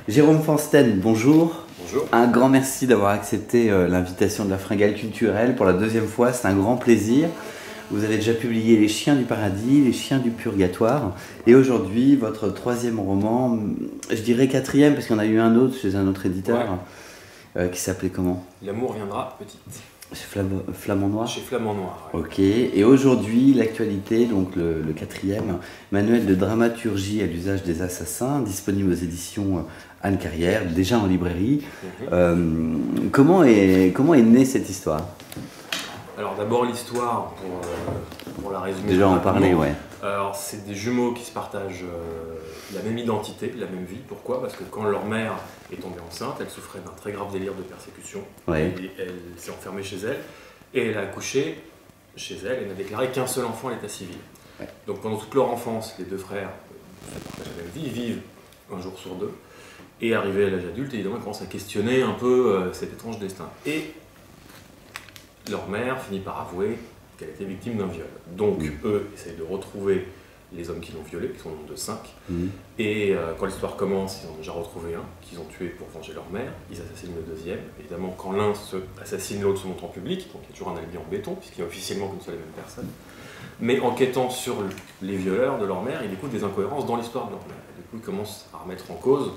Jérôme Forsten, bonjour. Bonjour. Un grand merci d'avoir accepté l'invitation de la Fringale culturelle pour la deuxième fois, c'est un grand plaisir. Vous avez déjà publié Les Chiens du Paradis, Les Chiens du Purgatoire, et aujourd'hui votre troisième roman, je dirais quatrième parce qu'il y en a eu un autre chez un autre éditeur, qui s'appelait comment? L'amour viendra petite. Chez Flamand Noir. Chez Flamand Noir. Ouais. Ok, et aujourd'hui l'actualité, donc le quatrième, manuel de dramaturgie à l'usage des assassins, disponible aux éditions Anne Carrière, déjà en librairie. Comment est née cette histoire? Alors d'abord l'histoire, pour la résumer. Déjà en parler, ouais. Alors c'est des jumeaux qui se partagent la même identité, la même vie. Pourquoi? Parce que quand leur mère est tombée enceinte, elle souffrait d'un très grave délire de persécution. Ouais. Et elle s'est enfermée chez elle. Et elle a accouché chez elle et n'a déclaré qu'un seul enfant à l'état civil. Ouais. Donc pendant toute leur enfance, les deux frères partagent la même vie, ils vivent un jour sur deux. Et arrivés à l'âge adulte, évidemment, ils commencent à questionner un peu cet étrange destin. Et leur mère finit par avouer qu'elle était victime d'un viol. Donc eux essayent de retrouver les hommes qui l'ont violée, qui sont au nombre de 5. Et quand l'histoire commence, ils en ont déjà retrouvé un qu'ils ont tué pour venger leur mère. Ils assassinent le deuxième. Évidemment, quand l'un se assassine, l'autre se montre en public. Donc il y a toujours un alibi en béton, puisqu'il n'y a officiellement qu'une seule et même personne. Mais enquêtant sur les violeurs de leur mère, ils découvrent des incohérences dans l'histoire de leur mère. Et du coup, ils commencent à remettre en cause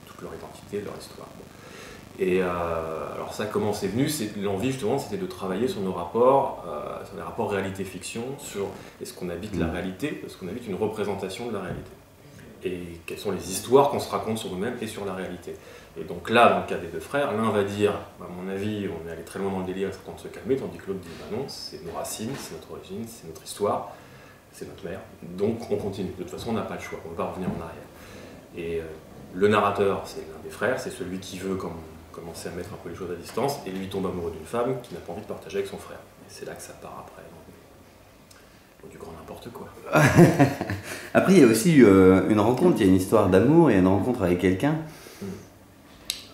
toute leur identité, leur histoire. Et alors ça, comment c'est venu? C'est l'envie justement, c'était de travailler sur nos rapports, sur les rapports réalité-fiction, sur est-ce qu'on habite la réalité, est-ce qu'on habite une représentation de la réalité, et quelles sont les histoires qu'on se raconte sur nous-mêmes et sur la réalité. Et donc là, dans le cas des deux frères, l'un va dire, à mon avis, on est allé très loin dans le délire, c'est temps de se calmer, tandis que l'autre dit, bah non, c'est nos racines, c'est notre origine, c'est notre histoire, c'est notre mère, donc on continue. De toute façon, on n'a pas le choix, on ne peut pas revenir en arrière. Et le narrateur, c'est l'un des frères, c'est celui qui veut commencer à mettre un peu les choses à distance, et lui tombe amoureux d'une femme qui n'a pas envie de partager avec son frère. Et c'est là que ça part après. Du grand n'importe quoi. Après, il y a aussi une rencontre, il y a une histoire d'amour, il y a une rencontre avec quelqu'un.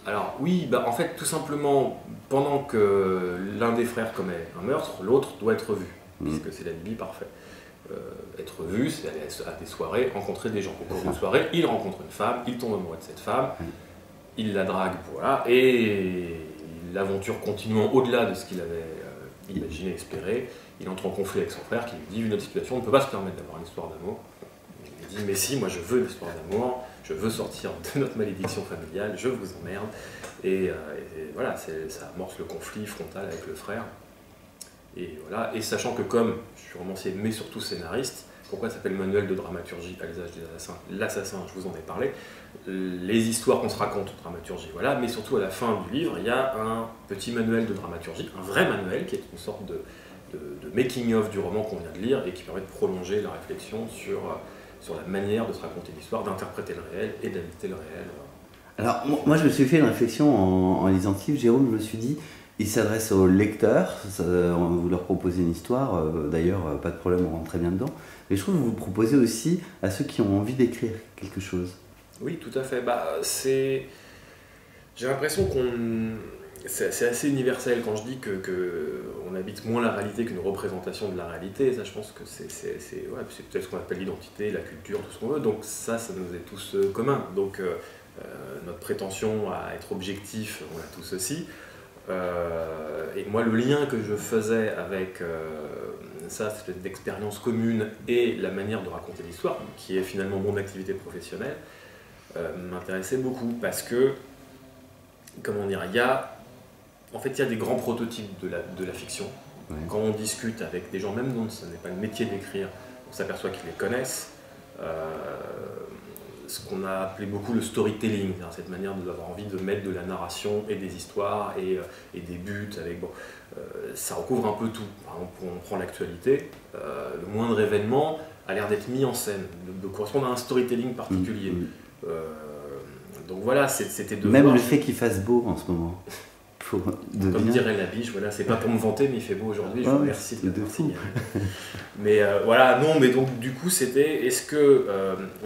Alors oui, bah, en fait, tout simplement, pendant que l'un des frères commet un meurtre, l'autre doit être vu, puisque c'est l'alibi parfait. Être vu, c'est aller à des soirées, rencontrer des gens. Au cours d'une soirée, il rencontre une femme, il tombe amoureux de cette femme, il la drague, voilà, et l'aventure continuant au-delà de ce qu'il avait imaginé, espéré, il entre en conflit avec son frère qui lui dit, vu notre situation, on ne peut pas se permettre d'avoir une histoire d'amour. Il lui dit, mais si, moi je veux une histoire d'amour, je veux sortir de notre malédiction familiale, je vous emmerde. Et voilà, ça amorce le conflit frontal avec le frère. Et voilà, et sachant que comme je suis romancier, mais surtout scénariste, pourquoi ça s'appelle manuel de dramaturgie à l'usage des assassins? L'assassin, je vous en ai parlé, les histoires qu'on se raconte en dramaturgie, voilà, mais surtout à la fin du livre, il y a un petit manuel de dramaturgie, un vrai manuel qui est une sorte de making-of du roman qu'on vient de lire et qui permet de prolonger la réflexion sur la manière de se raconter l'histoire, d'interpréter le réel et d'habiter le réel. Alors, moi je me suis fait une réflexion en lisant le livre, Jérôme, je me suis dit, il s'adresse aux lecteurs, vous leur proposez une histoire, d'ailleurs, pas de problème, on rentre très bien dedans, mais je trouve que vous proposez aussi à ceux qui ont envie d'écrire quelque chose. Oui, tout à fait. Bah, j'ai l'impression c'est assez universel quand je dis qu'on habite moins la réalité qu'une représentation de la réalité. Ça, je pense que c'est peut-être ce qu'on appelle l'identité, la culture, tout ce qu'on veut. Donc ça nous est tous commun. Donc notre prétention à être objectif, on l'a tous aussi. Et moi, le lien que je faisais avec ça, cette espèce d'expérience commune et la manière de raconter l'histoire, qui est finalement mon activité professionnelle, m'intéressait beaucoup parce que, comment dire, il y a des grands prototypes de la fiction. Ouais. Quand on discute avec des gens, même dont ce n'est pas le métier d'écrire, on s'aperçoit qu'ils les connaissent. Ce qu'on a appelé beaucoup le storytelling, cette manière d'avoir envie de mettre de la narration et des histoires et des buts. Ça recouvre un peu tout. Par exemple, on prend l'actualité, le moindre événement a l'air d'être mis en scène, de correspondre à un storytelling particulier. Donc voilà, c'était de même le fait qu'il fasse beau en ce moment. Comme dirait la biche, voilà, c'est pas pour me vanter, mais il fait beau aujourd'hui, je vous remercie de le signaler. Mais voilà, non, mais donc du coup, c'était, est-ce que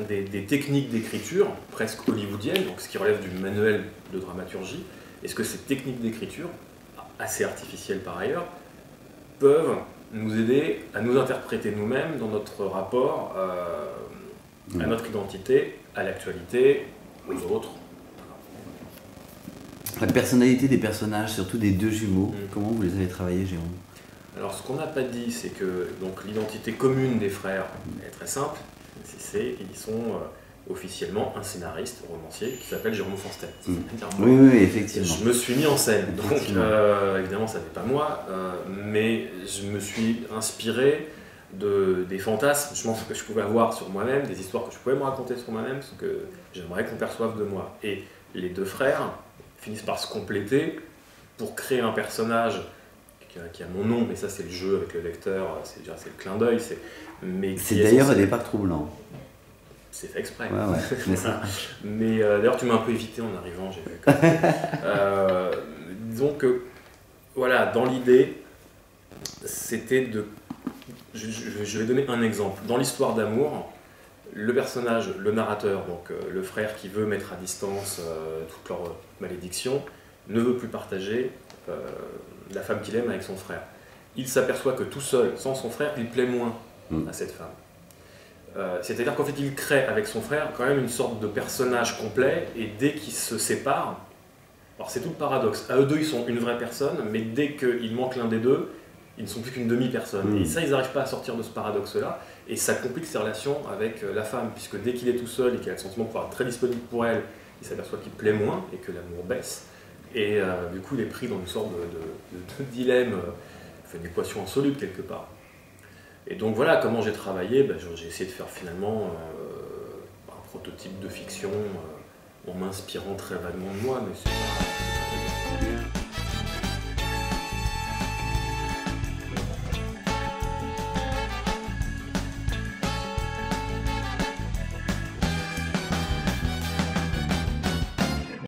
des techniques d'écriture, presque hollywoodiennes, donc ce qui relève du manuel de dramaturgie, est-ce que ces techniques d'écriture, assez artificielles par ailleurs, peuvent nous aider à nous interpréter nous-mêmes dans notre rapport à notre identité, à l'actualité, aux autres? La personnalité des personnages, surtout des deux jumeaux, comment vous les avez travaillés, Jérôme? Alors ce qu'on n'a pas dit, c'est que l'identité commune des frères est très simple. Ils sont officiellement un scénariste, un romancier, qui s'appelle Jérôme Foerster. Oui, effectivement. Je me suis mis en scène, donc évidemment ça n'est pas moi, mais je me suis inspiré des fantasmes je pense, que je pouvais avoir sur moi-même, des histoires que je pouvais me raconter sur moi-même, ce que j'aimerais qu'on perçoive de moi. Et les deux frères finissent par se compléter pour créer un personnage qui a mon nom, mais ça c'est le jeu avec le lecteur, c'est le clin d'œil. C'est d'ailleurs au départ troublant. C'est fait exprès. Ouais, mais d'ailleurs tu m'as un peu évité en arrivant, j'ai vu. Disons que, voilà, dans l'idée, c'était de... Je vais donner un exemple. Dans l'histoire d'amour, le personnage, le narrateur, donc le frère qui veut mettre à distance toutes leurs malédictions, ne veut plus partager la femme qu'il aime avec son frère. Il s'aperçoit que tout seul, sans son frère, il plaît moins à cette femme. C'est-à-dire qu'en fait, il crée avec son frère quand même une sorte de personnage complet, et dès qu'ils se séparent, alors c'est tout le paradoxe, à eux deux ils sont une vraie personne, mais dès qu'il manque l'un des deux, ils ne sont plus qu'une demi-personne. Et ça, ils n'arrivent pas à sortir de ce paradoxe-là, et ça complique ses relations avec la femme, puisque dès qu'il est tout seul et qu'il a le sentiment de pouvoir être très disponible pour elle, il s'aperçoit qu'il plaît moins et que l'amour baisse. Et du coup, il est pris dans une sorte de dilemme, une équation insoluble quelque part. Et donc voilà comment j'ai travaillé. J'ai essayé de faire finalement un prototype de fiction en m'inspirant très vaguement de moi, mais c'est pas...